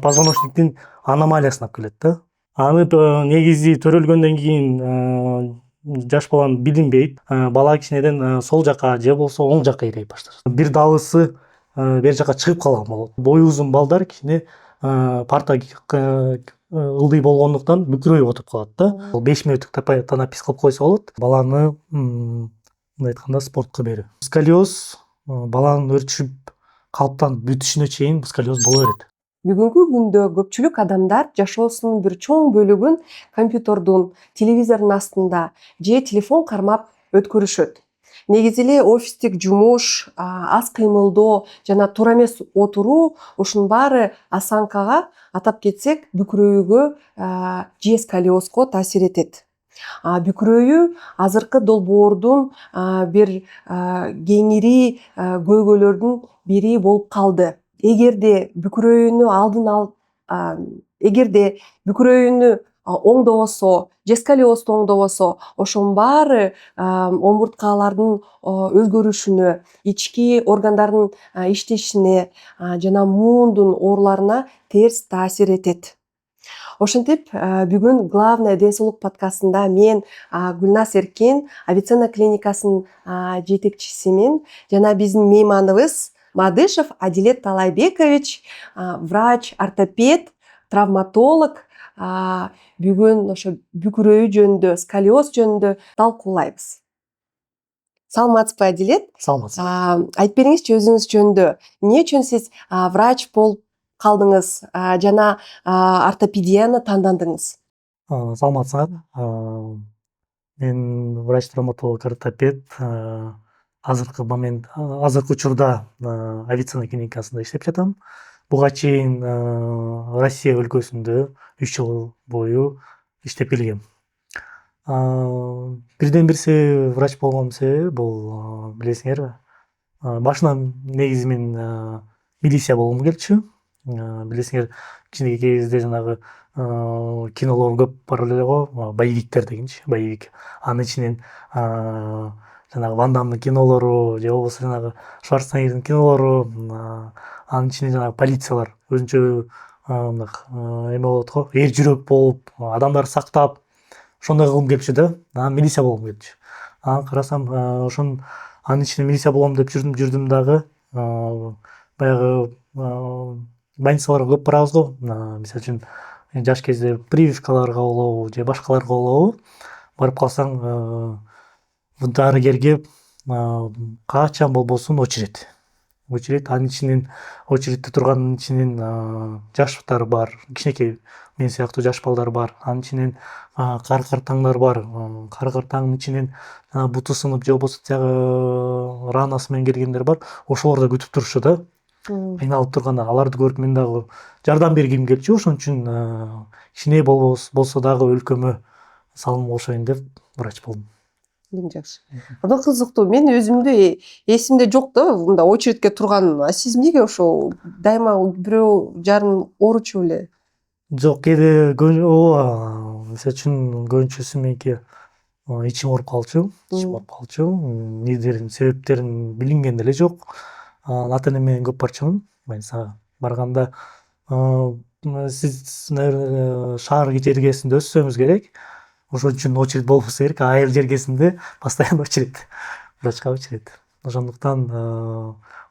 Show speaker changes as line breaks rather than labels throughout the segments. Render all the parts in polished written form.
позвоночниктин аномалиясын алып келет да. Аны негизи төрөлгөндөн кийин жаш баланы билинбейт. Бала кичинеден сол жака же болбосо оң жака ийрей баштайт. Бир дагысы бери жака чыгып калган болот. Бою узун балдар кичине парта ылдый болгондуктан бүкүрөйүп отуруп калат да. 5 мүнөттүк танапис кылып койсо болот. Баланы мындай айтканда спортко берүү. Сколиоз баланын өрчүп калыптанып бүтүшүнө чейин сколиоз боло берет.
Бүгүнкү күндө көпчүлүк адамдар жашоосунун бир чоң бөлүгүн компьютердун, телевизордун астында же телефон кармап өткөрүшөт. Негизи эле офистик жумуш, аз кыймылдоо жана туура эмес отуруу ушунун баары осанкага, атап кетсек, бүкүрөйүүгө же сколиозго таасир этет. Бүкүрөйүү азыркы долбоордун бир кеңири көйгөйлөрдүн бири болуп калды. Эгерде бүкүрөйүүнү оңдобосо же сколиозду оңдобосо, ошонун баары омурткалардын өзгөрүшүнө, ички органдардын иштешине жана муундун ооруларына терс таасир этет. Ошентип, бүгүн главное ден соолук подкастында мен Гүлназ Эркин, Авиценна клиникасынын жетекчисимин жана биздин мейманыбыз Мадышев Адилет Талайбекович, врач, ортопед, травматолог. Бүгүн ошо бүкүрөйүү жөнүндө, сколиоз жөнүндө талкуулайбыз. Саламатсызбы, Адилет?
Саламатсыз.
Айтып бериңизчи өзүңүз жөнүндө. Эмне үчүн сиз врач болуп калдыңыз жана ортопедияны тандадыңыз?
Саламатсыңар. Мен врач-травматолог, ортопед. Азыркы учурда Авиценна клиникасында иштеп жатам. Буга чейин Россия өлкөсүндө 3 жыл бою иштеп келгем. Бирден бир себеби врач болгонун себеби бул билесиңерби, башынан негизи мен милиция болгум келчү. Билесиңер, кичинекей кезде жанагы кинолор көп бар эле го, боевиктер дегенчи, боевик. Анын ичинен жанагы Ван Дамдын кинолору же болбосо жанагы Шварценеггердин кинолору, анын ичинен жанагы полициялар өзүнчө эме болот го, эр жүрөк болуп, адамдарды сактап, ошондой кылгым келчү да. Анан милиция болгум келчү. Анан карасам, анын ичинен милиция болом деп жүрдүм дагы, баягы больницаларга көп барабыз го. Мисалы үчүн жаш кезде прививкаларга болобу же башкаларга болобу, барып калсаң дарыгерге качан болбосун очередь. Анын ичинен очередьте турганын ичинен жаштар бар, кичинекей мен сыяктуу жаш балдар бар. Анын ичинен кар-картаңдар бар. Кар-картаңдын ичинен буту сынып же болбосо тиягы ранасы менен келгендер бар. Ошолор да күтүп турушчу да. Кыйналып турганда аларды көрүп мен дагы жардам бергим келчү. Ошон үчүн кичине болсо дагы өлкөмө салым кошоюн деп врач болдум.
Жакшы. Абдан кызыктуу. Мен өзүмдү эсимде жок да, мындай очередке турган. Сиз эмнеге ошо дайыма бирөө жарым ооручу эле?
Жок, кээде ооба, мисалы үчүн көбүнчөсү меники ичим ооруп калчу. Эмнедерин себептерин билинген деле жок. Ата энем менен көп барчумун больницага. Барганда сиз, наверное, шаар жергесинде өссөңүз керек. Ошон үчүн очередь болбосо керек. Айыл жергесинде постоянно очередь. Врачка очередь. Ошондуктан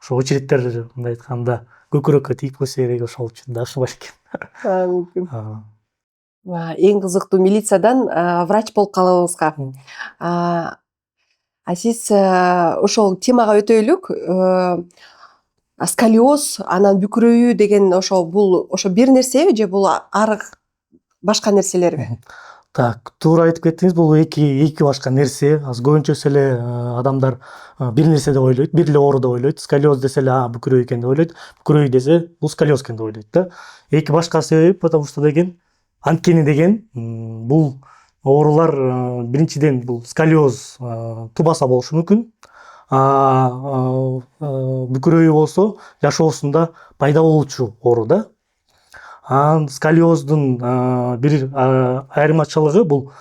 ошо очередьтер мындай айтканда көкүрөккө тийип койсо керек, ошол үчүн да ушул экен.
Мүмкүн. Эң кызыктуу милициядан врач болуп калганыңызга. Сиз ошол темага өтөйлүк. Сколиоз, анан бүкүрөйүү деген бул бир нерсеби же бул ары башка нерселерби?
Так, туура айтып кеттиңиз, бул эки башка нерсе. Көбүнчөсү эле адамдар бир нерсе деп ойлойт, бир эле оору деп ойлойт. Сколиоз десе эле бүкүрөйүү экен деп ойлойт. Бүкүрөйүү десе бул сколиоз экен деп ойлойт да. Эки башка себеп, потому что анткени бул оорулар биринчиден бул сколиоз тубаса болушу мүмкүн. Бүкүрөйүү болсо жашоосунда пайда болчу оору да. Сколиоздун бир айырмачылыгы бул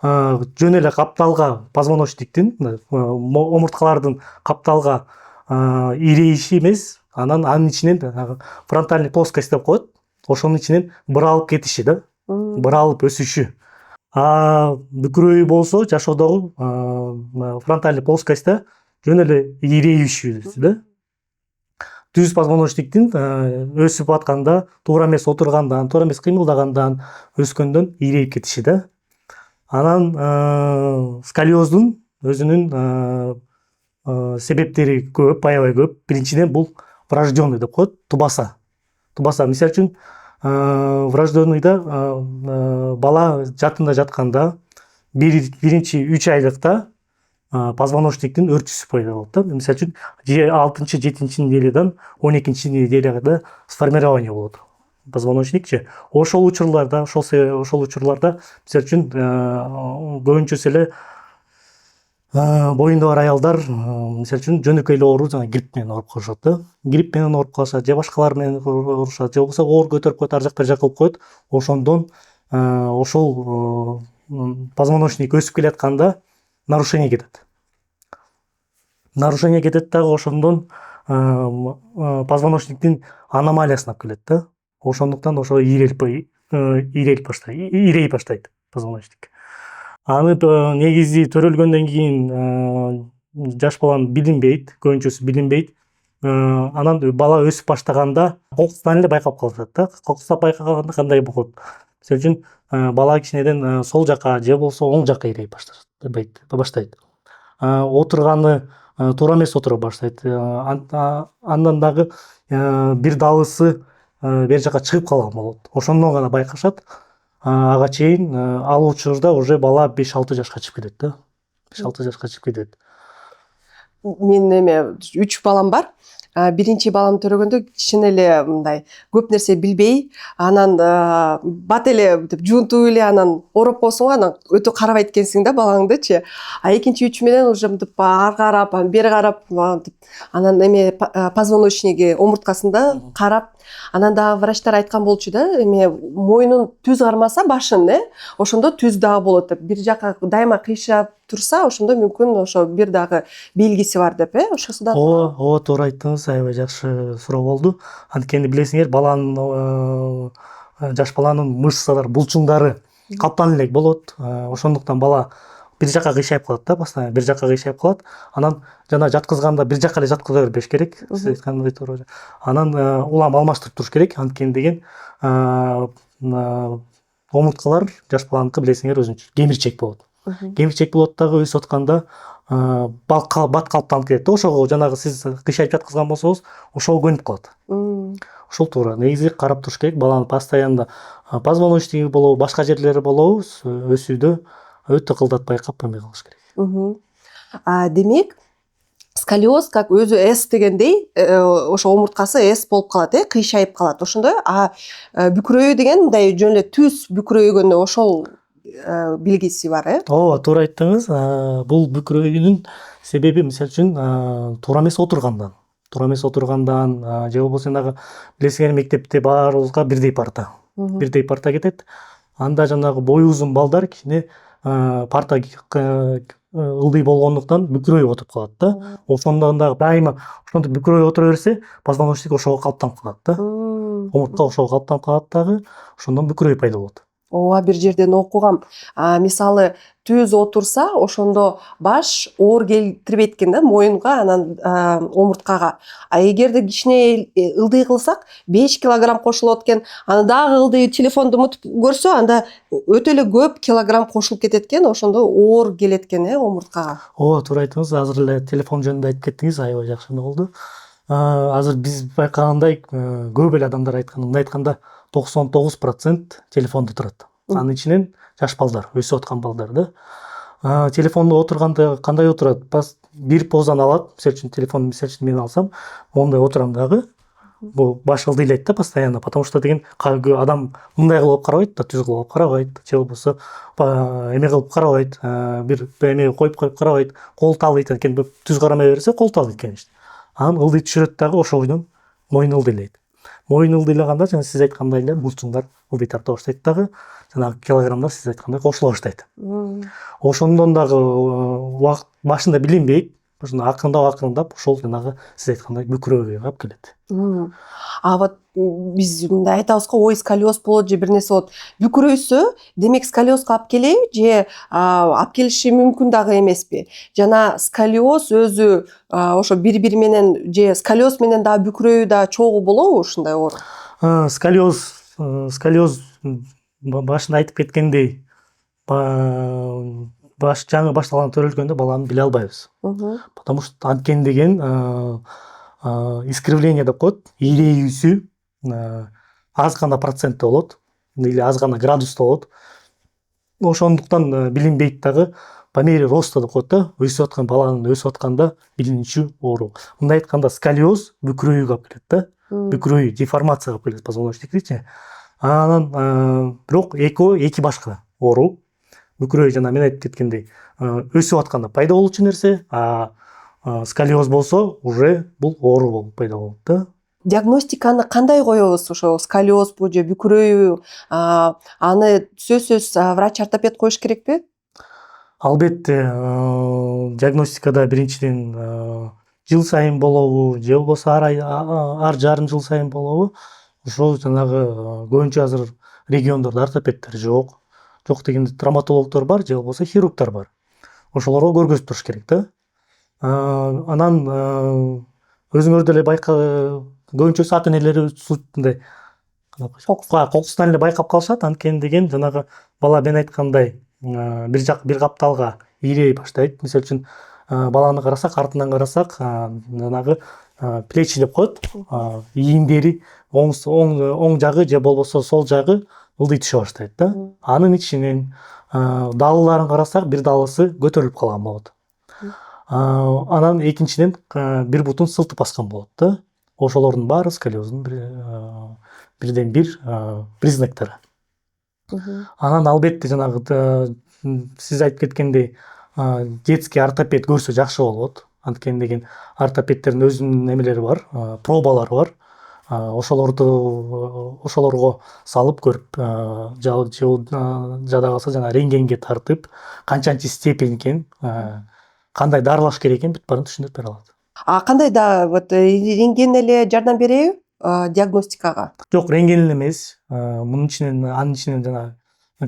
жөн эле капталга, позвоночниктин, омурткалардын капталга ирейиши эмес, анын ичинен фронтальный плоскость деп коет. ошонун ичинен быралып кетиши да, быралып өсүшү. Бүкүрөйү болсо жашоодогу фронтальный плоскостьта жөн эле ийрейишү да. Түз позвоночниктин өсүп атканда, туура эмес отургандан, туура эмес кыймылдагандан, өскөндөн ийрейип кетиши да. Анан сколиоздун өзүнүн себептери көп, аябай көп. Биринчиден бул врожденный деп коет, тубаса. Мисалы үчүн врожденныйда бала жатында жатканда биринчи 3 айлыкта позвоночниктин өрчүсү пайда болот да. Мисалы үчүн 6-7 неделядан 12 неделяда сформирование болот позвоночникчи. Ошол учурларда мисалы үчүн көбүнчөсү эле боюнда бар аялдар мисалы үчүн жөнөкөй эле оору, жана грипп менен ооруп калышат да. Грипп менен ооруп калышат, же башкалар менен оорушат, же болбосо оор көтөрүп коет, ар жак бер жак кылып коет. Ошондон ошол позвоночник өсүп келатканда нарушение кетет. Дагы ошондон позвоночниктин аномалиясына алып келет да. Ошондуктан ошо ийрей баштайт позвоночник. Аны негизи төрөлгөндөн кийин жаш баланын билинбейт, көбүнчөсү билинбейт. Анан бала өсүп баштаганда кокустан эле байкап калышат да. Кокустан байкаганда кандай болот? Мисалы үчүн бала кичинеден сол жака же болбосо оң жака ийрей баштайт. Отурганы туура эмес отура баштайт. Андан дагы бир далысы бери жака чыгып калган болот. Ошондон гана байкашат. Ага чейин ал учурда уже бала 5-6 жашка чыгып кетет да. 5-6 жашка чыгып кетет.
Мен 3 балам бар. Биринчи баламды төрөгөндө кичине эле мындай көп нерсе билбей, анан бат эле жуунтуп эле анан ороп коесуң, анан өтө карабайт экенсиң да балаңдычы. Экинчи 3 менен уже мынтип ары карап, бери карап, анан позвоночниги омурткасында карап, анан дагы врачтар айткан болчу да, моюнун түз кармаса башын, ошондо түз дагы болот деп. Бир жака дайыма кыйшап турса, ошондо мүмкүн ошо бир дагы белгиси бар деп, ошосу да.
Ооба, туура айттыңыз, аябай жакшы суроо болду. Анткени билесиңер, жаш баланын мышцалар, булчуңдары калптан элек болот. Ошондуктан бала бир жака кыйшайып калат да, постоянно бир жака кыйшайып калат. Анан жана жаткызганда бир жака эле жаткыза бербеш керек. Сиз айткандай туура. Анан улам алмаштырып туруш керек. Анткени деген омурткалар жаш баланыкы билесиңер өзүнчө кемирчек болот. Кемирчек болот дагы өсүп атканда бат калыптанып кетет да. Ошого жанагы сиз кыйшайып жаткызган болсоңуз, ошого көнүп калат. Ошол туура. Негизи карап туруш керек. Баланын постоянно позвоночниги болобу, башка жерлери болобу, өсүүдө өтө кылдат байкап эмне кылыш керек.
Демек, сколиоз как өзү S дегендей, ошо омурткасы S болуп калат, кыйшайып калат. Ошондой. Бүкүрөйүү деген мындай жөн эле түз бүкүрөйгөндө ошол белгиси бар,
Ооба, туура айттыңыз. Бул бүкүрөйүүнүн себеби мисалы үчүн туура эмес отургандан, же болбосо дагы билесиңер, мектепте баарыбызга бирдей парта кетет. Анда жанагы бою узун балдар кичине парта ылдый болгондуктан бүкүрөйүп отуруп калат да. Ошондон дагы дайыма ошентип бүкүрөйүп отура берсе, позвоночник ошого калыптанып калат да. Омуртка ошого калыптанып калат дагы, ошондон бүкүрөйү пайда болот.
Ооба, бир жерден окугам. Мисалы, түз отурса, ошондо баш оор келтирбейт экен да, моюнга, анан омурткага. Эгерде кичине ылдый кылсак, 5 килограмм кошулот экен. Аны дагы ылдый телефонду мутуп көрсө, анда өтө эле көп килограмм кошулуп кетет экен, ошондо оор келет экен, омурткага.
Ооба, туура айттыңыз. Азыр эле телефон жөнүндө айтып кеттиңиз, аябай жакшы болду. Азыр биз байкагандай көп эле адамдар мындай айтканда 99% телефондо турат. Анын ичинен жаш балдар, өсүп аткан балдар да. Телефондо отурганда кандай отурат? Бир позаны алат. Мисалы үчүн телефонду мен алсам, мондай отурам дагы. Бул баш ылдыйлайт да постоянно, потому что деген адам мындай кылып карабайт да, түз кылып карабайт, же болбосо эме кылып карабайт, бир эме коюп карабайт, кол таалыйт экен, түз карамай берсе кол таалыйт экен. Анан ылдый түшүрөт дагы, ошол бойдон моюн ылдыйлайт. Моюн ылдыйлаганда жана сиз айткандай эле булчуңдар ылдый тарта баштайт дагы, жанагы килограммдар сиз айткандай кошула баштайт. Ошондон дагы убакыт башында билинбейт, ошондо акырындап ошол жанагы сиз айткандай бүкүрөөгө алып келет.
А вот биз мындай айтабыз го, ой сколиоз болот же бир нерсе болот. Бүкүрөйсө, демек сколиозго алып келеби же алып келиши мүмкүн дагы эмеспи? Жана сколиоз өзү ошо бири менен же сколиоз менен дагы бүкүрөйү да чогуу болобу ушундай оору?
Сколиоз башында айтып кеткендей, жаңы башталган төрөлгөндө баланы биле албайбыз. Потому что анткени деген искривление деп коет, ийрейүүсү аз гана процентте болот или аз гана градуста болот. Ошондуктан билинбейт дагы, по мере роста деп коет да, өсүп аткан баланын өсүп атканда билинүүчү оору. Мындай айтканда сколиоз бүкүрөөгө алып келет да, бүкүрөйүү деформацияга алып келет позвоночниктичи. Анан бирок эки башка оору. Бүкүрөй жана мен айтып кеткендей өсүп атканда пайда болчу нерсе, сколиоз болсо уже бул оору болуп пайда болот да.
Диагностиканы кандай коебуз? Ошо сколиозбу же бүкүрөйү? Аны сөзсүз врач-ортопед коюш керекпи?
Албетте, диагностикада биринчиден жыл сайын болобу же болбосо ар жарым жыл сайын болобу, ошол жанагы көбүнчө азыр региондордо ортопедтер жок. Жок дегенде травматологдор бар же болбосо хирургдар бар. Ошолорго көргөзүп туруш керек да. Анан өзүңөр деле көбүнчөсү ата энелери мындай кокустан эле байкап калышат. Анткени деген жанагы бала мен айткандай бир капталга ийрей баштайт. Мисалы үчүн баланы карасак, артынан карасак, жанагы плечи деп коет, ийиндери оң жагы же болбосо сол жагы ылдый түшө баштайт да. Анын ичинен даалыларын карасак, бир даалысы көтөрүлүп калган болот. Анан экинчиден бир бутун сылтып баскан болот да. Ошолордун баары сколиоздун бирден бир признактары. Анан албетте жанагы сиз айтып кеткендей, детский ортопед көрсө жакшы болот. Анткени деген ортопедтердин өзүнүн немелери бар, пробалары бар. Ошолорго салып көрүп, жада калса жана рентгенге тартып, канчанчы степень экен, кандай дарылаш керек экен, бүт баарын түшүндүрүп бере алат.
Кандай да вот рентген эле жардам береби диагностикага?
Жок, рентген эле эмес. Анын ичинен жана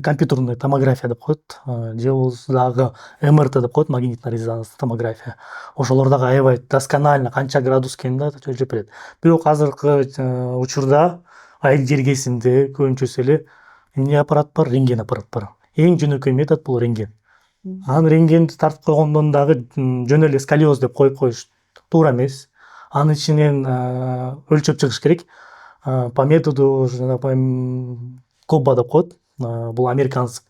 компьютерный томография деп коет, же болбосо дагы МРТ деп коет, магнитно-резонанстык томография. Ошолор дагы аябай досконально канча градус экенин да өлчөп берет. Бирок азыркы учурда айыл жергесинде көбүнчөсү эле эмне аппарат бар? Рентген аппарат бар. Эң жөнөкөй метод бул рентген. Анан рентгенди тартып койгондон дагы жөн эле сколиоз деп коюп коюш туура эмес. Анын ичинен өлчөп чыгыш керек. По методу Кобба деп коет. Бул америкалык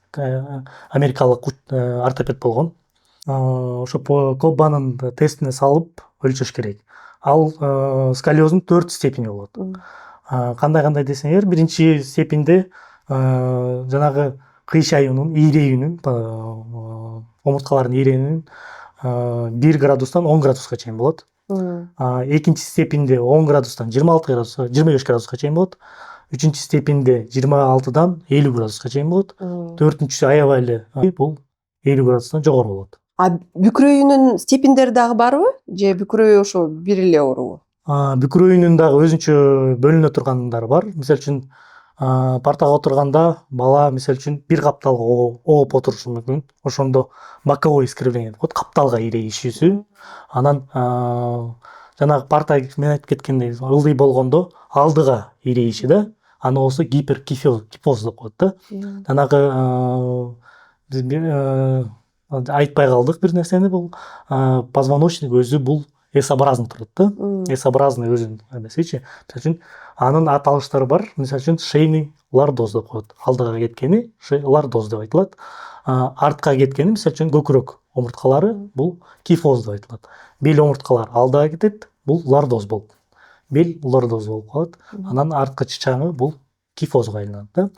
ортопед болгон. Ошо Коббанын тестине салып өлчөш керек. Ал сколиоздун 4 степени болот. Кандай десеңер, биринчи степенде жанагы кыйшаюунун, ийрейүүнүн, омурткалардын ийрейүүнүн 1 градустан 10 градуска чейин болот. Экинчи степенде 10 градустан 26 градуска, 25 градуска чейин болот. Үчүнчү степенде 26-дан 50 градуска чейин болот. Төртүнчүсү аябай эле бул 50 градустан жогору болот.
Бүкүрөйүнүн степендери дагы барбы? Же бүкүрөйү ошо бир эле оорубу?
Бүкүрөйүнүн дагы өзүнчө бөлүнө тургандары бар. Мисалы үчүн партага отурганда бала мисалы үчүн бир капталга ооп отурушу мүмкүн. Ошондо боковой искривление деп коет, капталга ийрейишүүсү. Анан жанагы парта мен айтып кеткендей ылдый болгондо алдыга ийрейиши да. Аны болсо гиперкифоз деп коет да. Жанагы айтпай калдык бир нерсени, бул позвоночник өзү бул S-образный турат да. S-образный өзүнүн эмесичи. Мисалы үчүн анын аталыштары бар. Мисалы үчүн шейный лордоз деп коет. Алдыга кеткени лордоз деп айтылат. Артка кеткени мисалы үчүн көкүрөк омурткалары бул кифоз деп айтылат. Бел омурткалар алдыга кетет, бул лордоз болуп. Бел лордоз болуп калат. Анан арткы чычаңы бул кифозго айланат да.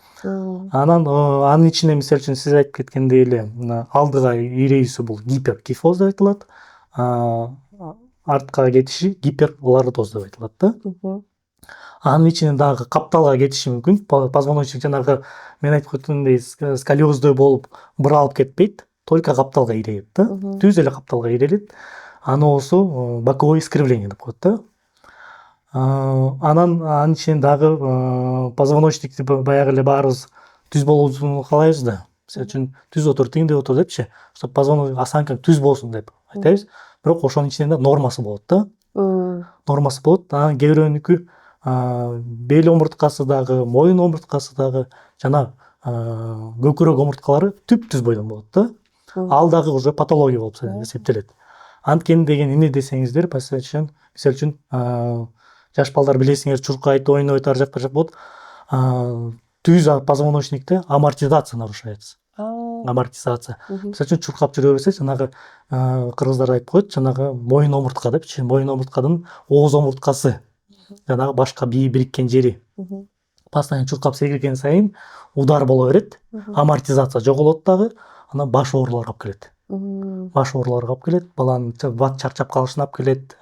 Анан анын ичинде мисалы үчүн сиз айтып кеткендей эле алдыга ийрейүүсү бул гиперкифоз деп айтылат. Артка кетиши гиперлордоз деп айтылат да. Анын ичинен дагы капталга кетиши мүмкүн. Позвоночник жанагы мен айтып кеткендей сколиоздой болуп быралып кетпейт, только капталга ийрейт да. Түз эле капталга ийрелет. аны болсо боковое искривление деп коет да. Анан анын ичинен дагы позвоночник баягы эле баарыбыз түз болуусун каалайбыз да. Мисалы үчүн түз отур, тигиндей отур депчи, чтобы позвоночник осанкаң түз болсун деп айтабыз. Бирок ошонун ичинен да нормасы болот да. Нормасы болот. Анан кээ бирөөнүкү бел омурткасы дагы, моюн омурткасы дагы жана көкүрөк омурткалары түп-түз бойдон болот да. Ал дагы уже патология болуп эсептелет. Анткени деген эмне десеңиздер, мисалы үчүн жаш балдар билесиңер чуркайт, ойнойт, ар жак бер жак болот. Түз позвоночникте амортизация нарушается. Амортизация. Мисалы үчүн чуркап жүрө берсе, жанагы кыргыздар айтып коет, жанагы моюн омуртка депчи, моюн омуртканын ооз омурткасы, жанагы башка бийи бириккен жери постоянно чуркап сейгирген сайын удар боло берет, амортизация жоголот дагы, анан баш ооруларга алып келет. Баш ооруларга алып келет, баланын бат чарчап калышына алып келет,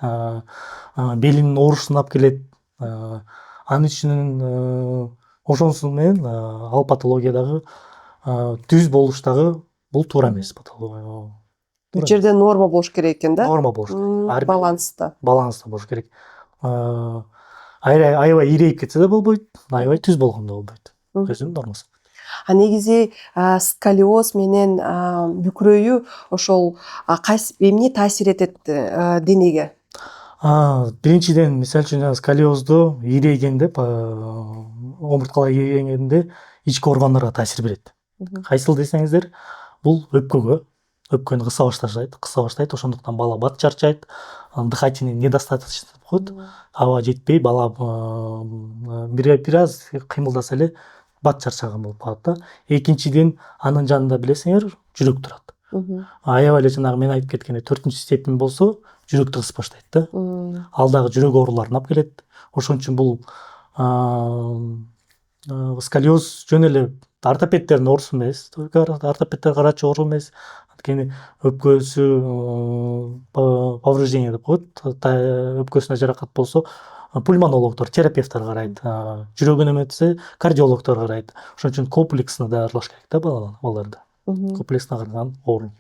белинин оорусуна алып келет. Анын үчүн ошонусу менен ал патология дагы түз болуш дагы бул туура эмес патология.
Бул жерде норма болуш керек экен да?
Норма болуш керек.
Баланста.
Баланста болуш керек. Аябай ирейип кетсе да болбойт, аябай түз болгондо да болбойт. Өзүнүн нормасы.
Негизи сколиоз менен бүкүрөйүү ошол кайсы эмне таасир этет денеге?
Биринчиден, мисалы үчүн сколиозду ирейгенде, омурткалар ирейгенде ички органдарга таасир берет. Кайсыл десеңиздер, бул өпкөнү кыса баштайт, ошондуктан бала бат чарчайт, дыхательный недостаточность деп коет. Аба жетпей, бала бир аз кыймылдаса эле бат чарчаган болуп калат да. Экинчиден, анын жанында билесиңер, жүрөк турат. Аябай эле жанагы мен айтып кеткендей 4-нчү степень болсо, жүрөктү кысып баштайт да. Ал дагы жүрөк ооруларына алып келет. Ошон үчүн бул сколиоз жөн эле ортопедтердин оорусу эмес, ортопедтер карачу оору эмес. Анткени өпкөсү повреждение деп коет, өпкөсүнө жаракат болсо, пульмонологдор, терапевттер карайт. Жүрөгүнө эметсе, кардиологдор карайт. Ошон үчүн комплексно даярдаш керек да баларды. Комплексно караган оору.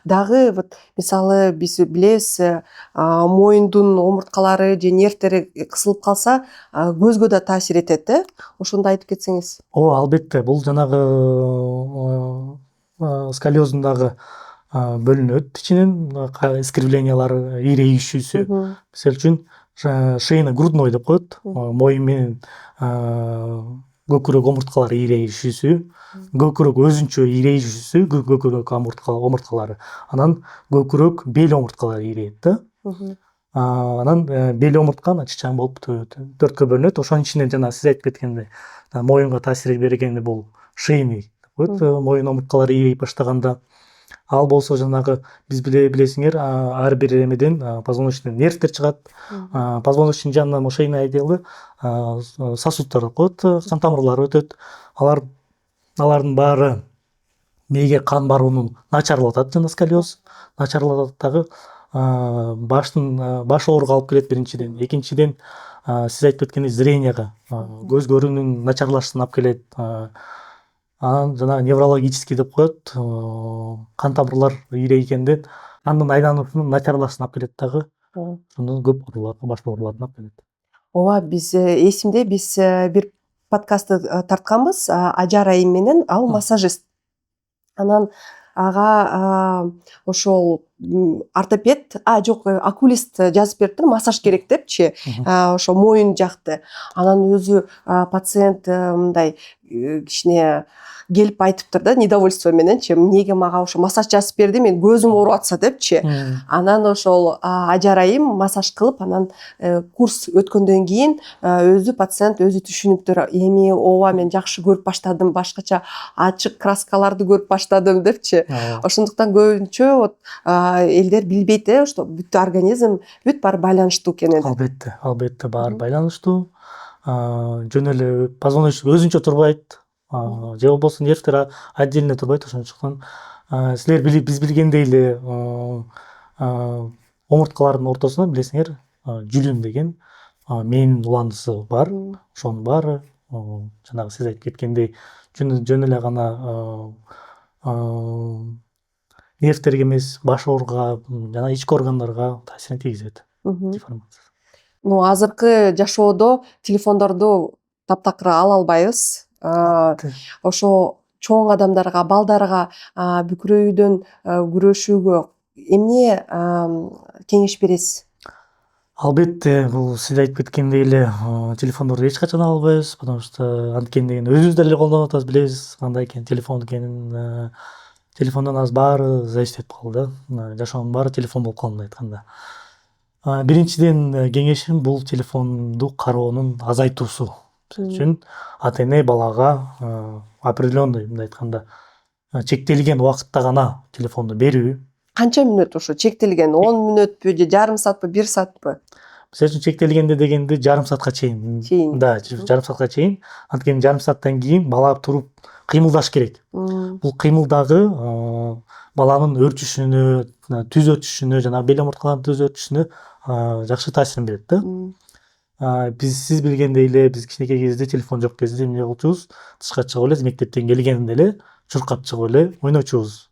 Дагы вот мисалы биз билебиз, моюндун омурткалары же нервтери кысылып калса, көзгө да таасир этет, ошондо айтып кетсеңиз.
Ооба, албетте, бул жанагы сколиоздун дагы бөлүнөт ичинен искривлениялар, ирейишүүсү. Мисалы үчүн шейно-грудной деп коет, моюн менен көкүрөк омурткалары ирейишүүсү, көкүрөк өзүнчө ирейишүүсү, көкүрөк омурткалары, анан көкүрөк бел омурткалары ирейет да. Анан бел омуртка чычаң болуп төрткө бөлүнөт. Ошонун ичинен жана сиз айтып кеткендей, моюнга таасир бергени бул шейный деп коет, моюн омурткалары ирейип баштаганда. Ал болсо жанагы биз билесиңер, ар бир эмеден позвоночный нервтер чыгат. Позвоночниктин жанынан шейный отделде сосудтар деп коет, кан тамырлар өтөт. Алардын баары мээге кан баруунун начарлатат, жана сколиоз начарлатат дагы. Баш ооруга алып келет биринчиден. Экинчиден, сиз айтып кеткендей зренияга, көз көрүүнүн начарлашына алып келет. Анан жана неврологический деп коет, кан тамырлар ирейгенде кандын айлануусунун начарлашына алып келет дагы. Ошондон көп ооруларга, баш ооруларына алып келет.
Ооба, биз эсимде, биз бир подкастты тартканбыз, Ажар айым менен, ал массажист. Анан ага ошол ортопед, жок, окулист жазып бериптир, массаж керек депчи, ошо моюн жакты. Анан өзү пациент мындай кичине келип айтыптыр да, недовольство мененчи, эмнеге мага ошо массаж жазып берди, мен көзүм ооруп атса депчи. Анан ошол Ажар айым массаж кылып, анан курс өткөндөн кийин өзү пациент өзү түшүнүптүр, эми ооба мен жакшы көрүп баштадым, башкача ачык краскаларды көрүп баштадым депчи. Ошондуктан көбүнчө вот элдер билбейт, что бүт организм бүт баары байланыштуу экенин.
Албетте баары байланыштуу. Жөн эле позвоночник өзүнчө турбайт, же болбосо нервтер отдельно турбайт. Ошондуктан силер биз билгендей эле омурткалардын ортосуна билесиңер, жүлүн деген мээңин уландысы бар. Ошонун баары жанагы сиз айтып кеткендей жөн эле гана нервтерге эмес, баш ооруга жана ички органдарга таасирин тийгизет деформация.
Азыркы жашоодо телефондорду таптакыр ала албайбыз. Ошо чоң адамдарга, балдарга бүкүрөйүүдөн күрөшүүгө эмне кеңеш бересиз?
Албетте, бул сиз айтып кеткендей эле телефондорду эч качан ала албайбыз, потому что анткени деген өзүбүз деле колдонуп атабыз, билебиз кандай экен телефон экенин. Телефондон азыр баары зависить этип калды да. Жашоонун баары телефон болуп калды мындай айтканда. Биринчиден кеңешим бул телефонду кароонун азайтуусу. Мисалы үчүн ата эне балага определенный, мындай айтканда, чектелген убакытта гана телефонду берүү.
Канча мүнөт ошо чектелген? 10 мүнөтпү же жарым саатпы, 1 саатпы?
Мисалы үчүн чектелгенде дегенде жарым саатка чейин. Да, жарым саатка чейин. Анткени жарым сааттан кийин бала туруп кыймылдаш керек. Бул кыймыл дагы баланын өрчүшүнө, түз өтүшүнө жана бел омурткаларынын түз өтүшүнө жакшы таасирин берет да. Сиз билгендей эле биз кичинекей кезде телефон жок кезде эмне кылчубуз? Тышка чыгып эле мектептен келгенде эле чуркап чыгып эле ойночубуз.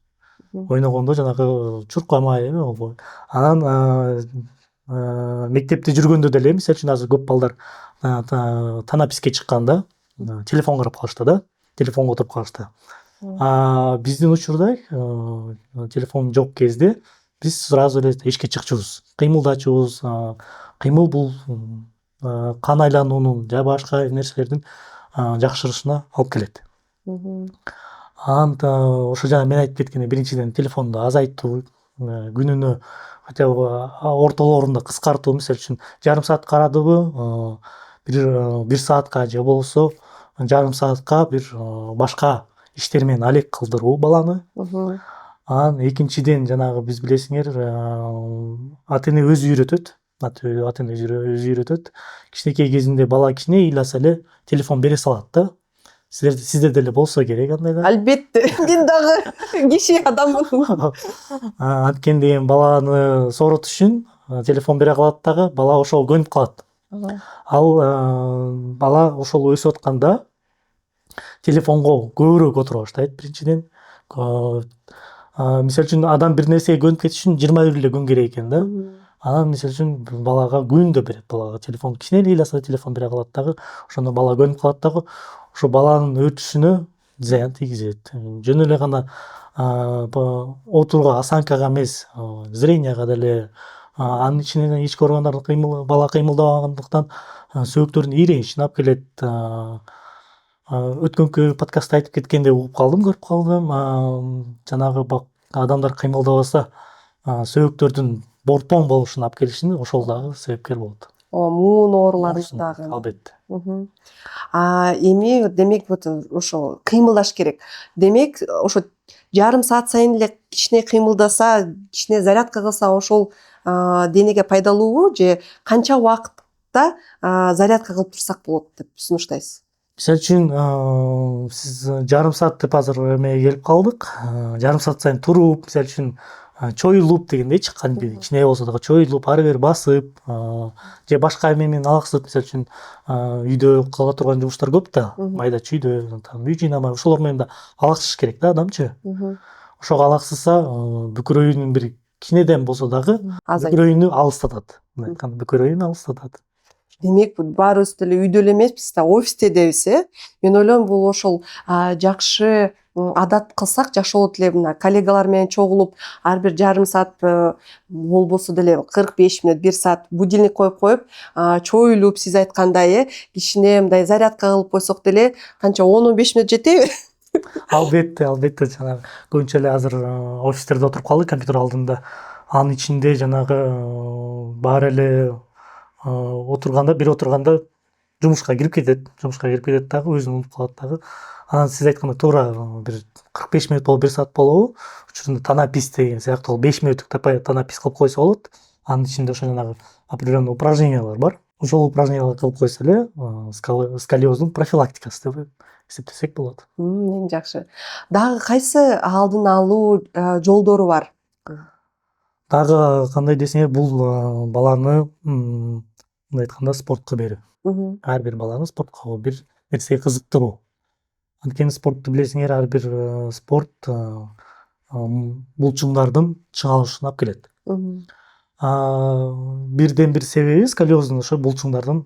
Ойногондо жанагы чуркамай эме анан мектепте жүргөндө деле мисалы үчүн азыр көп балдар танаписке чыкканда телефон карап калышты да, телефонго отуруп калышты. Биздин учурда телефон жок кезде биз сразу эле эшикке чыкчубуз, кыймылдачубуз. Кыймыл бул кан айлануунун же башка нерселердин жакшырышына алып келет. Анан ошо жана мен айтып кеткендей, биринчиден телефонду азайтуу, күнүнө хотя бы ортолоорунда кыскартуу. Мисалы үчүн жарым саат карадыбы, бир саатка же болбосо жарым саатка бир башка иштер менен алек кылдыруу баланы. Анан экинчиден жанагы биз билесиңер, ата эне өзү үйрөтөт. Ата эне өзү үйрөтөт. Кичинекей кезинде бала кичине ыйласа эле телефон бере салат да. Сиздерде деле болсо керек андайлар.
Албетте, мен дагы киши адаммын.
Анткени деген баланы сооротуш үчүн телефон бере калат дагы, бала ошого көнүп калат. Ал бала ошол өсүп атканда телефонго көбүрөөк отура баштайт биринчиден. Мисалы үчүн адам бир нерсеге көнүп кетиш үчүн 20 эле күн керек экен да. Анан мисалы үчүн балага күндө берет, балага телефон кичине эле ыйласа телефон бере калат дагы, ошондо бала көнүп калат дагы, ошо баланын өтүшүнө зыян тийгизет. Жөн эле гана отурууга, осанкага эмес, зренияга деле, анын ичинен ички органдардын бала кыймылдабагандыктан сөөктөрдүн ийренишине алып келет. Өткөнкү подкастта айтып кеткенде угуп калдым, көрүп калдым. Жанагы адамдар кыймылдабаса сөөктөрдүн бортон болушуна алып келишине ошол дагы себепкер болот.
Муун ооруларына дагы.
Албетте.
Эми демек вот ошо кыймылдаш керек. Демек ошо жарым саат сайын эле кичине кыймылдаса, кичине зарядка кылса ошол денеге пайдалуубу же канча убакытта зарядка кылып турсак болот деп сунуштайсыз?
Мисалы үчүн сиз жарым саат деп азыр эмеге келип калдык. Жарым саат сайын туруп, мисалы үчүн чоюлуп дегендейчи, кандайбир кичине болсо дагы чоюлуп, ары бери басып, же башка эме менен алаксып, мисалы үчүн үйдө кыла турган жумуштар көп да, майда чүйдө, үй жыйнамай, ошолор менен да алаксыш керек да адамчы. Ошого алаксыса, бүкүрөйүнүн бир кичинеден болсо дагы бүкүрөйүнү алыстатат. Мындай айтканда, бүкүрөйүн алыстатат.
Демек баарыбыз деле үйдө эле эмеспиз да, офисте дебиз, Мен ойлойм бул ошол жакшы адат кылсак жакшы болот эле. Мына коллегалар менен чогулуп, ар бир жарым саат болбосо деле 45 мүнөт, 1 саат будильник коюп, чоюлуп, сиз айткандай, кичине мындай зарядка кылып койсок деле канча 10-15 мүнөт жетеби?
Албетте, жанагы көбүнчө эле азыр офистерде отуруп калдык компьютер алдында. Анын ичинде жанагы баары эле отурганда, бир отурганда жумушка кирип кетет дагы, өзүн унутуп калат дагы. Анан сиз айткандай туура бир 45 мүнөт болобу, 1 саат болобу, учурунда танапис деген сыяктуу 5 мүнөттүк танапис кылып койсо болот. Анын ичинде ошо жанагы определенный упражнениялар бар. Ошол упражненияларды кылып койсо эле сколиоздун профилактикасы деп эсептесек болот.
Эң жакшы. Дагы кайсы алдын алуу жолдору бар?
Дагы кандай десеңер, бул баланы мындай айтканда спортко берүү. Ар бир баланы спортко бир нерсеге кызыктыруу. Анткени спортту билесиңер, ар бир спорт булчуңдардын чыңалышына алып келет.
Мгм.
Бирден бир себеби сколиоздун ошо булчуңдардын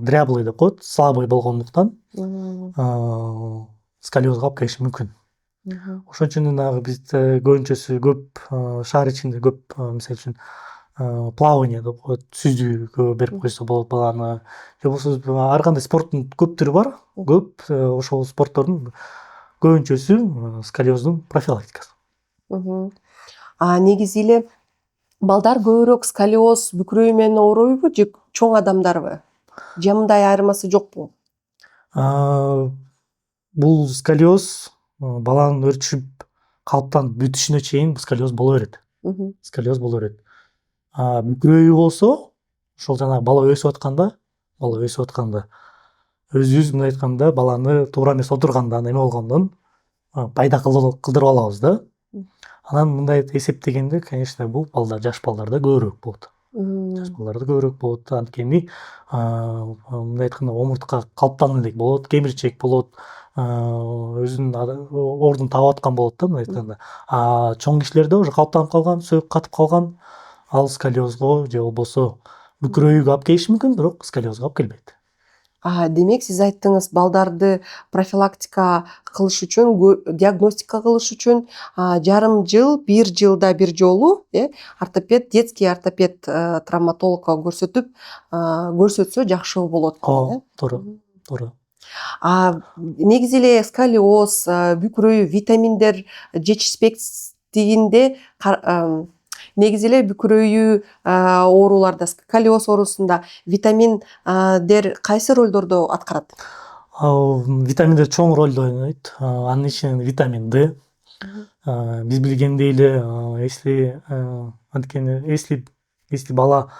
дряблый деп коет, слабый болгондуктан сколиозго алып келиши мүмкүн.
Мгм.
Ошон үчүн дагы бизде көбүнчөсү көп шаар ичинде көп мисалы үчүн плавание деп коет, сүзүүгө берип койсо болот баланы. Же болбосо ар кандай спорттун көп түрү бар. Көп ошол спорттордун көбүнчөсү сколиоздун профилактикасы.
Мгм. Негизи эле балдар көбүрөөк сколиоз бүкүрөйү менен ооруйбу же чоң адамдарбы? Же мындай айырмасы жокпу?
Бул сколиоз баланын өрчүп калыптанып бүтүшүнө чейин сколиоз боло берет.
Мгм.
Сколиоз боло берет. Бүкүрөйү болсо ошол жанагы бала өсүп атканда, өзүбүз мындай айтканда баланы туура эмес отургандан эме болгондон пайда кылдырып алабыз да. Анан мындай эсептегенде, конечно, бул балдар, жаш балдарда көбүрөөк болот. Жаш балдарда көбүрөөк болот. Анткени мындай айтканда омуртка калыптанып элек болот, кемирчек болот, өзүнүн ордун таап аткан болот да мындай айтканда. Чоң кишилерде уже калыптанып калган, сөөк катып калган, ал сколиозго же болбосо бүкүрөйүгө алып келиши мүмкүн, бирок сколиозго алып келбейт.
Демек сиз айттыңыз, балдарды профилактика кылыш үчүн, диагностика кылыш үчүн жарым жыл, бир жылда бир жолу ортопед, детский ортопед травматологко көрсөтсө жакшы болот.
Ооба, туура, туура.
Негизи эле сколиоз, бүкүрөйү, витаминдер жетишпестигинде негизи эле бүкүрөйү ооруларда, сколиоз оорусунда витаминдер кайсы ролдорду аткарат?
Витаминдер чоң ролду ойнойт. Анын ичинен витамин D. Биз билгендей эле, если бала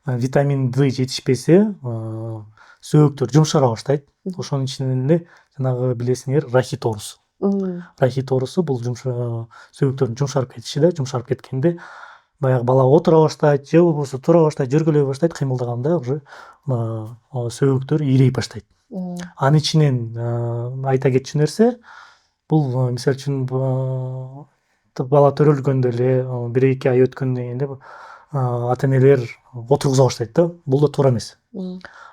витамин D жетишпесе, сөөктөр жумшара баштайт. Ошонун ичинен эле жанагы билесиңер рахит оорусу. Рахит оорусу бул сөөктөрдүн жумшарып кетиши да, жумшарып кеткенде баягы бала отура баштайт, же болбосо тура баштайт, жүргүлөй баштайт, кыймылдаганда уже сөөктөр ийрей баштайт. Анын ичинен айта кетчү нерсе, бул мисалы үчүн бала төрөлгөндө эле 1-2 ай өткөндөн кийин ата энелер отургуза баштайт да. Бул да туура эмес.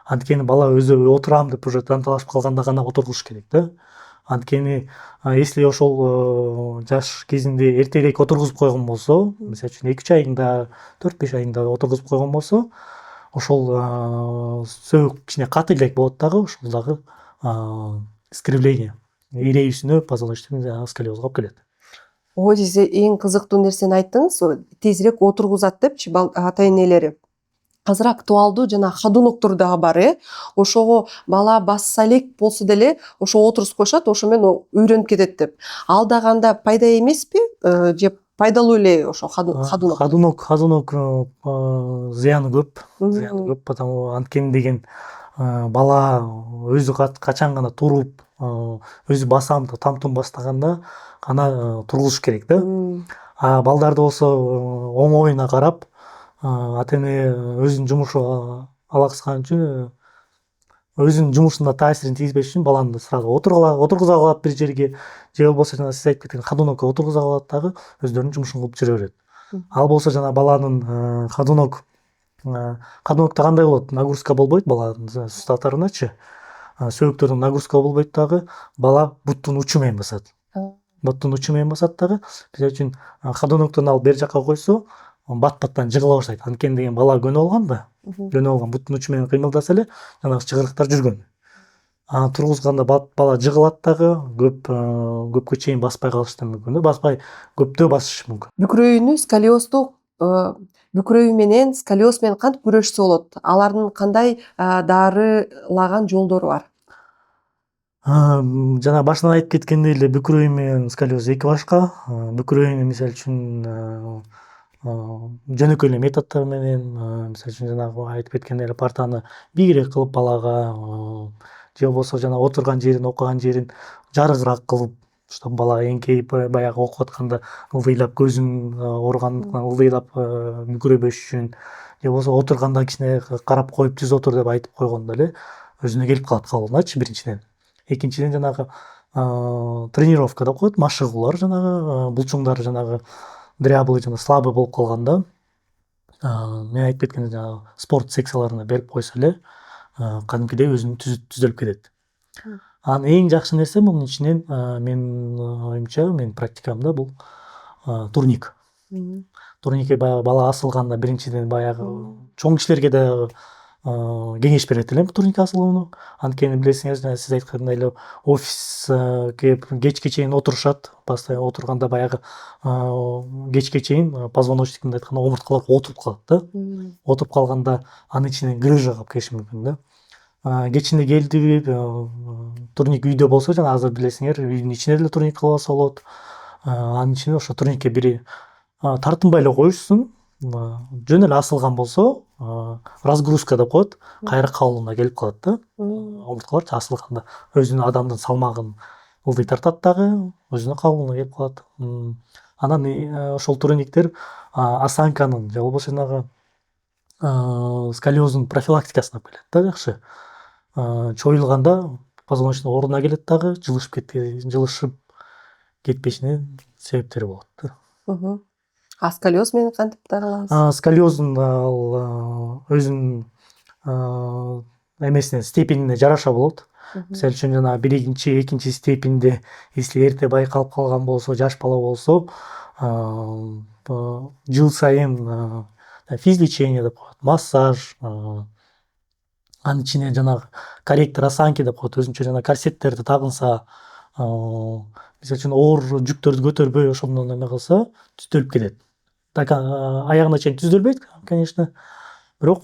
Анткени бала өзү отурам деп уже танталашып калганда гана отургузуш керек да. Анткени если ошол жаш кезинде эртерээк отургузуп койгон болсо, мисалы үчүн 2-3 айында, 4-5 айында отургузуп койгон болсо, ошол сөөк кичине каты элек болот дагы, ошол дагы искривление, ийрейүүсүнө позвоночный сколиозго алып келет.
Сиз эң кызыктуу нерсени айттыңыз, тезирээк отургузат депчи ата энелери. Азыр актуалдуу жана ходуноктор дагы бар, ошого бала басса элек болсо деле ошо отургузуп коюшат, ошо менен үйрөнүп кетет деп. Ал дагы анда пайда эмеспи? Же пайдалуу эле ошо ходунок?
Ходунок зыяны көп, потому анткени деген бала өзү качан гана туруп, өзү басам деп там-тум баштаганда гана тургузуш керек да. Балдарды болсо оңоюна карап, ата эне өзүнүн жумушу алаксыган үчүн, өзүнүн жумушуна таасирин тийгизбеш үчүн баланы сразу отургуза калат бир жерге, же болбосо жана сиз айтып кеткен ходунокко отургуза калат дагы өздөрүнүн жумушун кылып жүрө берет. Ал болсо жана баланын ходунокто кандай болот? Нагрузка болбойт баланын суставтарыначы. Сөөктөрүн нагрузка болбойт дагы, бала буттун учу менен басат. Дагы. Мисалы үчүн ходуноктон алып бер жакка койсо, бат-баттан жыгыла баштайт. Анткени деген бала көнүп алган да. Көнүп алган, буттун учу менен кыймылдаса эле жанагы чыгырыктар жүргөн. Тургузганда бала жыгылат дагы, көпкө чейин баспай калышы да мүмкүн да, көптөө басышы мүмкүн.
Бүкүрөйүнү, сколиозду бүкүрөйү менен, сколиоз менен кантип күрөшсө болот? Алардын кандай дарылаган жолдору бар?
Жана башынан айтып кеткендей эле бүкүрөйү менен сколиоз эки башка. Бүкүрөйүнү мисалы үчүн жөнөкөй эле методдор менен, мисалы үчүн жанагы айтып кеткендей эле партаны бийигирээк кылып балага, же болбосо жана отурган жерин, окуган жерин жарыгыраак кылып, чтобы бала эңкейип баягы окуп атканда ылдыйлап көзүн ооругандыктан ылдыйлап бүкүрөбөш үчүн, же болбосо отурганда кичине карап коюп түз отур деп айтып койгондо эле өзүнө келип калат калыбыначы биринчиден. экинчиден жанагы тренировкада коет, машыгуулар жанагы булчуңдар жанагы дряблый жана слабый болуп калганда мен айтып кеткен жанагы спорт секцияларына берип койсо эле кадимкидей өзүнүн түзөлүп кетет. Анан эң жакшы нерсе мунун ичинен менин оюмча, менин практикамда бул турник. Турникке баягы бала асылганда биринчиден баягы чоң кишилерге да кеңеш берет элем турникке асылууну. Анткени билесиңер, жана сиз айткандай эле офиске келип кечке чейин отурушат. Постоянно отурганда баягы кечке чейин позвоночник, мындай айтканда, омурткалар отуруп калат да. Отуруп калганда анын ичинен грыжа калып кетиши мүмкүн да. Кечинде келдиби, турник үйдө болсо, жана азыр билесиңер, үйдүн ичине деле турник кылып алса болот. Анын ичине ошо турникке бири тартынбай эле коюшсун. Жөн эле асылган болсо, разгрузка деп коет, кайра калууна келип калат да. Омурткалар асылганда өзүнүн адамдын салмагын ылдый тартат дагы, өзүнүн калууна келип калат. Анан ошол турниктер осанканын же болбосо жанагы сколиоздун профилактикасына алып келет да, жакшы. Чоюлганда позвоночник ордуна келет дагы, жылышып кетпешине себептери болот да.
А сколиоз менен кантип дарыланабыз?
Сколиоздун өзүнүн эмесине, степенине жараша болот. Мисалы үчүн жана биринчи, экинчи степеньде, если эрте байкалып калган болсо, жаш бала болсо, жыл сайын физлечение деп коет, массаж, анын ичине жанагы корректор осанки деп коет, өзүнчө жана корсеттерди тагынса, мисалы үчүн оор жүктөрдү көтөрбөй ошондон эме кылса, түзөлүп кетет. Так аягына чейин түзөлбөйт, конечно, бирок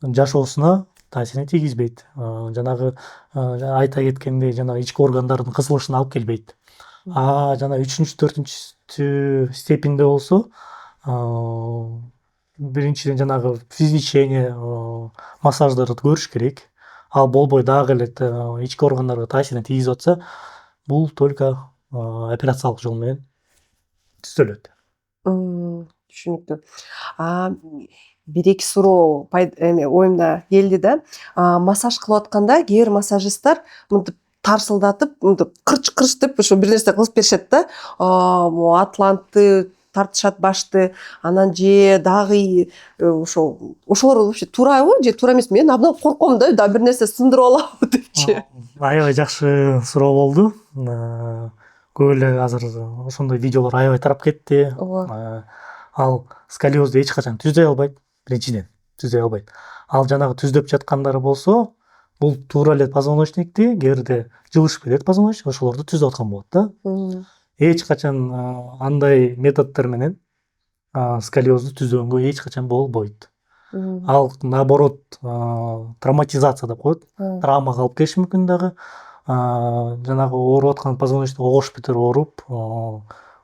жашоосуна таасирин тийгизбейт. Жанагы айта кеткендей, жанагы ички органдардын кысылышына алып келбейт. Жана 3-4 степеньде болсо, биринчиден жанагы физлечение, массаждарды көрүш керек. Ал болбой дагы эле ички органдарга таасирин тийгизип атса, бул только операциялык жол менен түзөлөт.
Түшүнүктүү. Бир эки суроо оюмда келди да. Массаж кылып атканда кээ бир массажисттер мынтип тарсылдатып, мынтип кырч деп ошо бир нерсе кылып беришет да. Атлантты тартышат башты, анан же дагы ошолор вообще туурабы же туура эмеспи? Мен абдан корком да, бир нерсе сындырып алабы депчи.
Аябай жакшы суроо болду. Көп эле азыр ошондой видеолор аябай тарап кетти. Ал сколиозду эч качан түзөй албайт, биринчиден түзөй албайт. Ал жанагы түздөп жаткандары болсо, бул туура эле позвоночникти, кээ бирде жылышып кетет позвоночник, ошолорду түзөп аткан болот да. Эч качан андай методдор менен сколиозду түзгөнгө эч качан болбойт. Ал наоборот травматизация деп коет, травмага алып келиши мүмкүн дагы. Жанагы ооруп аткан позвоночник огош бетер ооруп,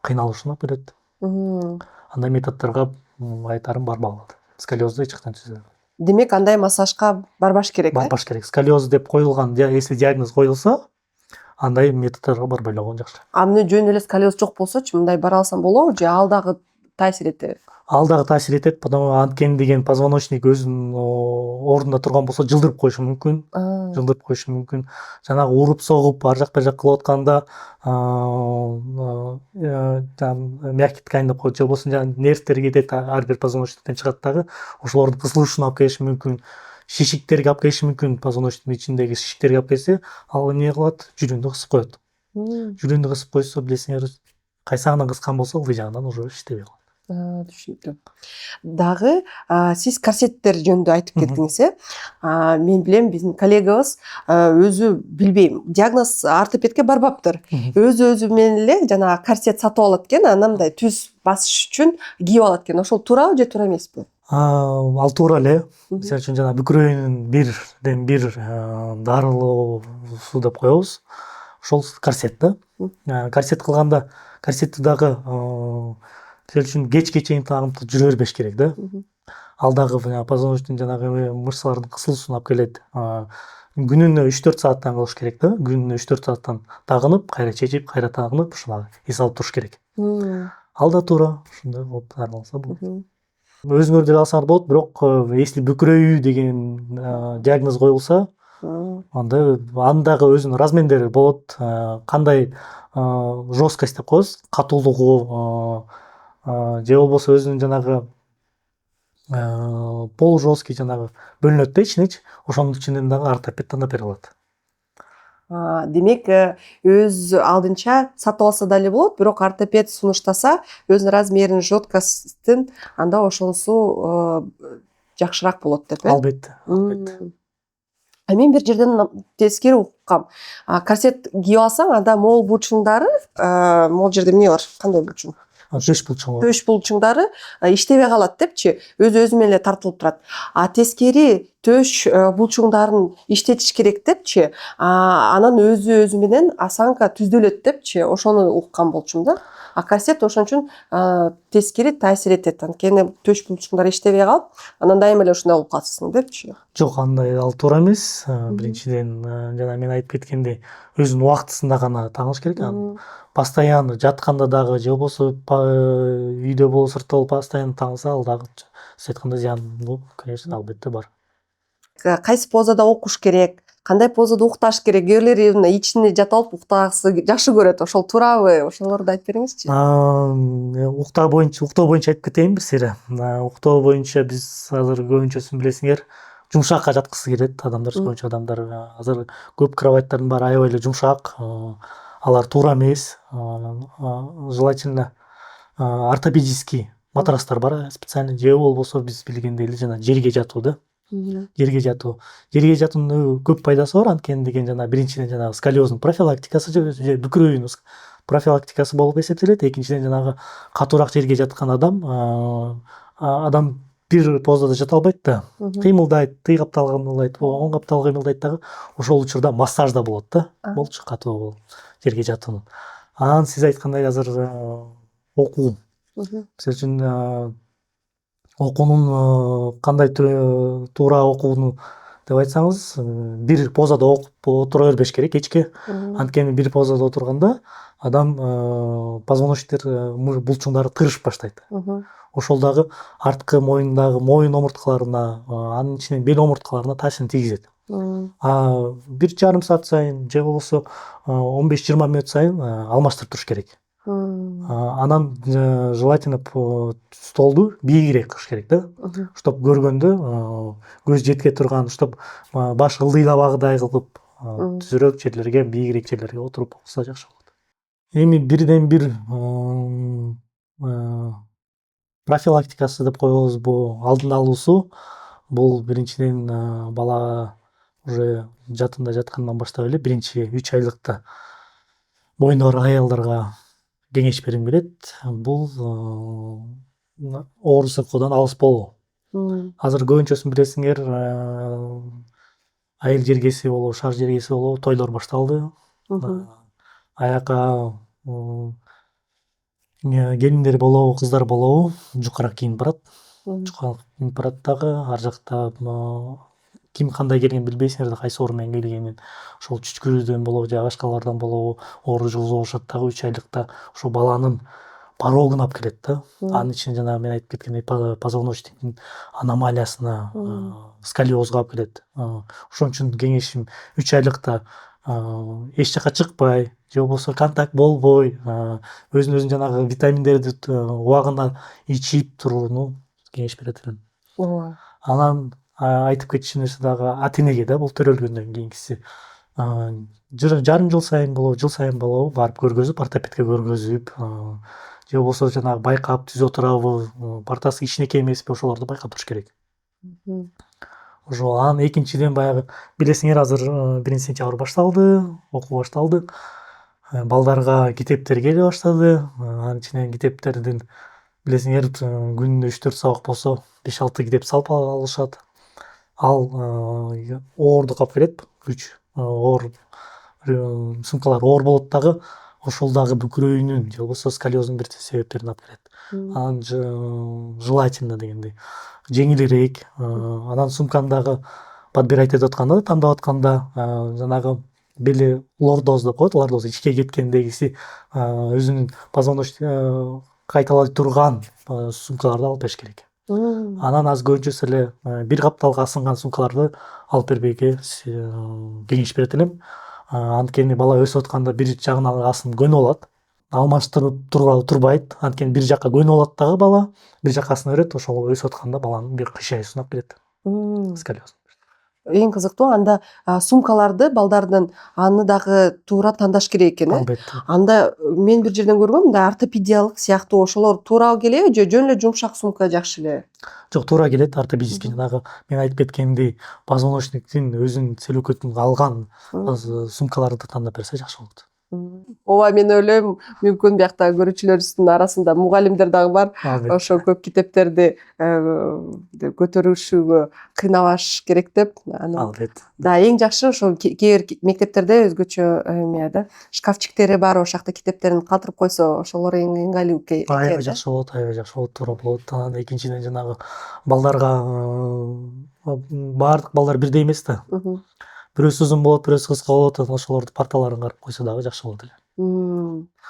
кыйналышына алып келет. Андай методдорго айтарым барбагыла. Сколиозду эч качан түзөй албайт.
Демек, андай массажга барбаш керек,
барбаш керек. Сколиоз деп коюлган, если диагноз коюлса, андай методдорго барбай эле койгон жакшы.
Мына жөн эле сколиоз жок болсочу, мындай бара алсам болобу же ал дагы таасир этеби?
Ал дагы таасир этет, потому анткени деген позвоночник өзүнүн ордунда турган болсо жылдырып коюшу мүмкүн. Жанагы уруп согуп, ар жак бер жак кылып атканда мягкий ткань деп коет, же болбосо нервтер кетет, ар бир позвоночниктен чыгат дагы, ошолордун кысылышына алып келиши мүмкүн. Шишиктерге алып келиши мүмкүн, позвоночниктин ичиндеги шишиктерге алып келсе, ал эмне кылат? Жүрөндү кысып коет. Жүрөндү кысып койсо, билесиңер, кайсагынан кыскан болсо, ылдый жагынан уже иштебей калат.
Түшүнүктүү. Дагы сиз корсеттер жөнүндө айтып кеттиңиз, мен билем, биздин коллегабыз өзү билбейм, диагноз ортопедке барбаптыр. Өзү менен эле жанагы корсет сатып алат экен, анан мындай түз басыш үчүн кийип алат экен. Ошол туурабы же туура эмеспи?
Ал туура эле. Мисалы үчүн жана бүкүрөйүнүн бирден бир дарылоосу деп коебуз. Ошол корсет да. Корсет кылганда, корсетти дагы мисалы үчүн кечке чейин тагып жүрө бербеш керек да. Ал дагы позвоночниктин жанагы мышцалардын кысылышына алып келет. Күнүнө 3-4 сааттан кылыш керек да. Күнүнө 3-4 сааттан тагынып, кайра чечип, кайра тагынып, ушуна эс алып туруш керек. Ал да туура, ушундай болуп дарыланса болот. Өзүңөр деле алсаңар болот, бирок если бүкүрөйүү деген диагноз коюлса, Андагы өзүнүн размендери болот. Кандай жесткость деп коебуз, катуулугу же болбосо өзүнүн жанагы полужесткий жанагы бөлүнөт да ичинечи. Ошонун ичинен дагы ортопед тандап бере алат.
Демек, өз алдынча сатып алса дали болот, бирок ортопед сунуштаса өзүнүн размерин, жесткостун, анда ошонусу жакшыраак болот деп,
Албетте.
Мен бир жерден тескери уккам. Корсет кийип алсаң, анда могул булчуңдары, могул жерде эмне бар? Кандай булчуң?
Төш булчуңу.
Төш булчуңдары иштебей калат депчи, өзү менен эле тартылып турат. Тескери төш булчуңдарын иштетиш керек депчи, анан өзү менен осанка түздөлөт депчи, ошону уккан болчумун да. Корсет ошон үчүн тескери таасир этет. Анткени төш булчуңдар иштебей калып, анан дайыма эле ушундай болуп каласың депчи.
Жок, андай ал туура эмес. Биринчиден, жана мен айтып кеткендей, өзүнүн убактысында гана таңыш керек. Постоянно жатканда дагы же болбосо үйдө болобу, сыртта болуп постоянно таңса, ал дагы сиз айткандай зыян, конечно, албетте бар.
Кайсы позада окуш керек, кандай позада укташ керек? Кээ бирлери ичине жатып алып уктагысы жакшы көрөт. Ошол туурабы? Ошолорду айтып бериңизчи.
Уктоо боюнча айтып кетейин бир сире. Уктоо боюнча биз азыр көбүнчөсүн билесиңер, жумшакка жаткысы келет адамдар, көбүнчө адамдар. Азыр көп кроваттардын баары аябай эле жумшак, алар туура эмес. Желательно ортопедический матрастар бар, специальный, же болбосо биз билгендей эле жана жерге жатуу да. Жерге жатуунун көп пайдасы бар. Анткени деген биринчиден жанагы сколиоздун профилактикасы же бүкүрөйүүнүн профилактикасы болуп эсептелет. Экинчиден жанагы катуураак жерге жаткан адам бир позада жата албайт да, кыймылдайт, тый каптал кыймылдайт, оң каптал кыймылдайт дагы. Ошол учурда массаж да болот да, болчу катуу жерге жатуунун. Анан сиз айткандай азыр окуу, мисалы үчүн окуунун кандай туура окууну деп айтсаңыз, бир позада окуп отура бербеш керек кечке. Анткени бир позада отурганда адам позвоночниктер, булчуңдары тырышып баштайт. Ошол дагы арткы моюндагы моюн омурткаларына, анын ичинен бел омурткаларына таасирин тийгизет. Бир жарым саат сайын же болбосо 15-20 мүнөт сайын алмаштырып туруш керек. Анан желательно столду бийигирээк кылыш керек да, чтоб көргөндө көз жетке турган, чтоб баш ылдыйлабагыдай кылып, түзүрөөк жерлерге, бийигирээк жерлерге отуруп окуса жакшы болот. Эми бирден бир профилактикасы деп коебузбу, алдын алуусу, бул биринчиден бала уже жатында жаткандан баштап эле биринчи 3 айлыкта боюнда бар аялдарга кеңеш бергим келет. Бул оор сыркоодон алыс болуу. Азыр көбүнчөсүн билесиңер, айыл жергеси болобу, шаар жергеси болобу, тойлор башталды. Аяка келиндер болобу, кыздар болобу, жукарак кийинип барат. Жукарак кийинип барат дагы, ар жакта ким кандай келгенин билбейсиңер да, кайсы оор менен келгенин. Ошол чүчкүрүүдөн болобу же башкалардан болобу оор жүргүзүп дагы 3 айлыкта ошо баланын порогун алып келет да. Анын ичинде жана мен айтып кеткендей позвоночниктин аномалиясына, сколиозго алып келет. Ошон үчүн кеңешим 3 айлыкта эч жака чыкпай, же болбосо контакт болбой, өзүнүн жанагы витаминдерди убагында ичип турууну кеңеш берет элем. Анан айтып кетчү нерсе дагы ата энеге да, бул төрөлгөндөн кийинкиси. Жарым жыл сайын болобу барып көргөзүп, ортопедке көргөзүп, же болбосо жанагы байкап түзө турабы, партасы кичинекей эмеспи, ошолорду байкап туруш керек. Ошол. Анан экинчиден баягы билесиңер, азыр 1-сентябрь башталды, окуу башталды. Балдарга китептер келе баштады. Анын ичинен китептердин билесиңер, күнүнө 3-4 сабак болсо 5-6 китеп салып алышат. Ал оордук алып келет, күч, оор сумкалар оор болот дагы, ошол дагы бүкүрөйүүнүн же болбосо сколиоздун бир себептерин алып келет. Анан желательно дегендей жеңилирээк. Анан сумканы дагы подбирать этип атканда, тандап атканда, жанагы бели лордоз деп коет, лордоз ичке кеткендегиси өзүнүн позвоночник кайталай турган сумкаларды алып бериш керек. Анан аз көбүнчөсү эле бир капталга асынган сумкаларды алып бербейге кеңеш берет элем. Анткени бала өсүп атканда бир жагына асынып көнүп алат. Алмаштырып турбайт. Анткени бир жакка көнүп алат дагы бала, бир жакка асына берет. Ошол өсүп атканда баланын бир кыйшайысын алып келет. Сколиоз.
Эң кызыктуу анда сумкаларды балдардын аны дагы туура тандаш керек экен,
Албетте.
Анда мен бир жерден көргөм, мындай ортопедиялык сыяктуу ошолор туурабы келеби же жөн эле жумшак сумка жакшы эле?
Жок, туура келет. Ортопедический жанагы мен айтып кеткендей позвоночниктин өзүнүн целюлкөтүн алган сумкаларды тандап берсе жакшы болот.
Ооба, мен ойлойм, мүмкүн биякта көрүүчүлөрүбүздүн арасында мугалимдер дагы бар.
Албетте.
Ошо көп китептерди көтөрүшүгө кыйнабаш керек деп.
Албетте.
Да, эң жакшы ошол кээ бир мектептерде өзгөчө эме да, шкафчиктери бар, ошол жакта китептерин калтырып койсо, ошолор эң ыңгайлуу экен.
Аябай жакшы болот, туура болот. Анан экинчиден жанагы балдарга баардык балдар бирдей эмес да. Бирөөсү узун болот, бирөөсү кыска болот. Ошолорду парталарын карап койсо дагы жакшы болот эле.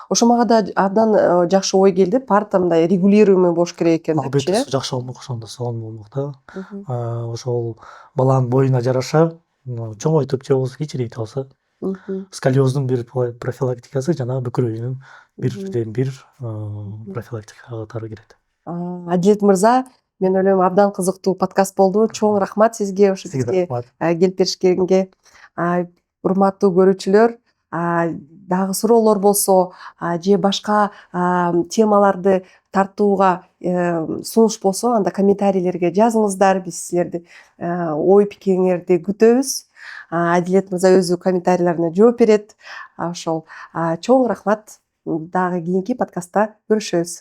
Ошо мага да абдан жакшы ой келди. Парта мындай регулируемый болуш керек экен депчи.
Албетте, жакшы болмок, ошондо сонун болмок да. Ошол баланын боюна жараша чоңойтуп же болбосо кичирейтип алса, сколиоздун бир профилактикасы жанагы бүкүрөйүнүн бирден бир профилактика катары кирет.
Адилет мырза, мен ойлойм абдан кызыктуу подкаст болду. Чоң рахмат сизге ошо бизге келип беришкенге. Урматтуу көрүүчүлөр, дагы суроолор болсо же башка темаларды тартууга сунуш болсо, анда комментарийлерге жазыңыздар. Биз силерди ой пикириңерди күтөбүз. Адилет мырза өзү комментарийлерине жооп берет. Ошол чоң рахмат. Дагы кийинки подкастта көрүшөбүз.